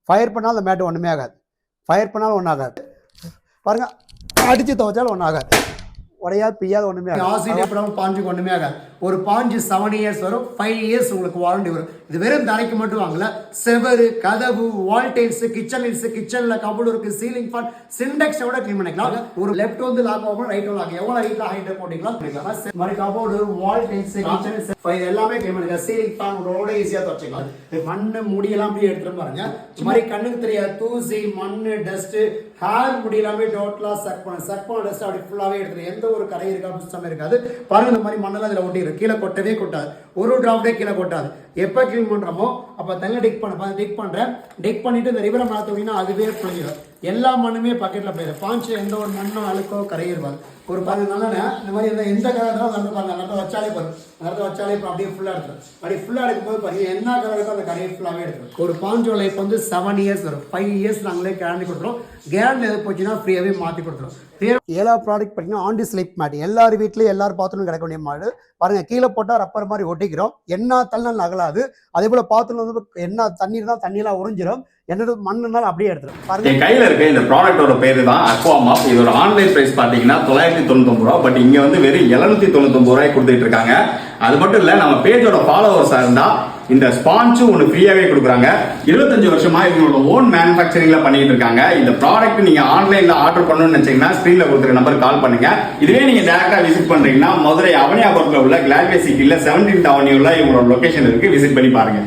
Fire பண்ணாலும் அந்த மேட்டு ஒன்றுமே ஆகாது. ஃபயர் பண்ணாலும் ஒன்றும் ஆகாது. பாருங்கள், அடித்து துவைச்சாலும் ஒன்றும் ஆகாது. உடையாது, பிய்யாது, ஒன்றுமே ஆகாது. ஆசிட் எப்படாமல் பாஞ்சுக்கு ஒன்றுமே ஆகாது. ஒரு பாஞ்சு 7 இயர்ஸ் வரும், 5 இயர்ஸ் உங்களுக்கு வாரண்டி வரும். இது வெறும் தரைக்கு மட்டும் வாங்கல, செவரு, கதவு, வால் டைல்ஸ், கிச்சன்ல கபோர்டு இருக்கு, சீலிங் ஃபேன், சிண்டெக்ஸ் கூட க்ளீன் பண்ணிக்கலாம். ஒரு லெஃப்ட் வந்து லாக் ஆகும், ரைட் லாக், எவ்வளவு ஹைட்ல ஹைட் போட்டிக்கலாம். மாதிரி கபோர்டு, வால் டைல்ஸ், கிச்சன் எல்லாமே க்ளீன் பண்ணிக்கலாம். சீலிங் ஃபேன் ரோட ஈஸியா துவைச்சிக்கலாம். மண்ணு முடியெல்லாம் அப்படியே எடுத்துட்டு பாருங்க. இந்த மாதிரி கண்ணுக்கு தெரியாது தூசி, மண்ணு, டஸ்ட், ஹேர் முடி எல்லாமே டோட்டலா சக் பண்ண டஸ்ட் அப்படி ஃபுல்லாவே எடுத்துரும். எந்த ஒரு கரை இருக்கா புஷ்டமே இருக்காது. பாருங்க, இந்த மாதிரி மண்ணெல்லாம் இதுல ஒட்டி கீழே கொட்டவே கொட்டாது. ஒரு டிராப்டே கீழே கொட்டாது. எப்ப கிளீன் பண்றோமோ அப்ப தண்ணி டிக் பண்றேன். டிக் பண்ணிட்டு இந்த ரிவரை மாத்தோம்னா அதுவே புளிஞ்சிடும். எல்லா மண்ணுமே பக்கெட்ல போயிடும். பாஞ்சு எந்த ஒரு மண்ணும் அழுக்கோ கரையும் இருப்பாது. ஒரு 10 நாள் இந்த மாதிரி எந்த கலர் வந்து பாருங்க, அந்த வச்சாலே பாருங்க, அந்த வச்சாலே இப்போ அப்படியே ஃபுல்லா எடுத்துரும். அப்படி ஃபுல்லா எடுக்கும்போது பாருங்க என்ன கலர் இருக்கோ அந்த கரையை ஃபுல்லாவே எடுத்துரும். ஒரு பாஞ்சோ லைஃப் வந்து 7 இயர்ஸ் வரும். 5 இயர்ஸ் நாங்களே கேரண்டி கொடுத்துரும். கேரண்டி எது போச்சுன்னா ஃப்ரீயாவே மாத்தி கொடுத்துரும். 7வது ப்ராடக்ட் பார்த்தீங்கன்னா ஆண்டி ஸ்லிப் மேட். எல்லார் வீட்லயும் எல்லாரும் பாத்ரூம் கிடைக்க வேண்டிய மாடு. பாருங்க, கீழே போட்டா ரப்பர் மாதிரி ஒட்டிக்கிறோம். என்ன தள்ளினாலும் நகலாது. அதே போல பாத்ரூம் வந்து என்ன தண்ணீர் தான் தண்ணியெல்லாம் உறிஞ்சிடும். என்னோட மண்ணுனாலும் அப்படியே எடுத்துரும். பாருங்க, என் கையில இருக்க இந்த ப்ராடக்டோட பேரு தான் அக்வாமாப். இதோட ஆன்லைன் பிரைஸ் பாத்தீங்கன்னா 999 ரூபா. பட் இங்க வந்து வெறும் 799 ரூபாய் கொடுத்துட்டு இருக்காங்க. அது மட்டும் இல்ல, நம்ம பேஜோட ஃபாலோவர்ஸா இருந்தா இந்த ஸ்பான்சும் ஒன்று ஃப்ரீயாவே கொடுக்குறாங்க. 25 வருஷமா இவங்களோட ஓன் மேனுஃபேக்சரிங்ல பண்ணிட்டு இருக்காங்க. இந்த ப்ராடக்ட் நீங்க ஆன்லைன்ல ஆர்டர் பண்ணணும்னு நினைச்சீங்கன்னா ஸ்கிரீன்ல கொடுக்குற நம்பர் கால் பண்ணுங்க. இதுவே நீங்க டைரக்டா விசிட் பண்றீங்கன்னா மதுரை அவனியாபுரத்துல உள்ள கிளாட்வே சிட்டில 17th அவென்யூல இவங்களோட லொகேஷன் இருக்கு. விசிட் பண்ணி பாருங்க.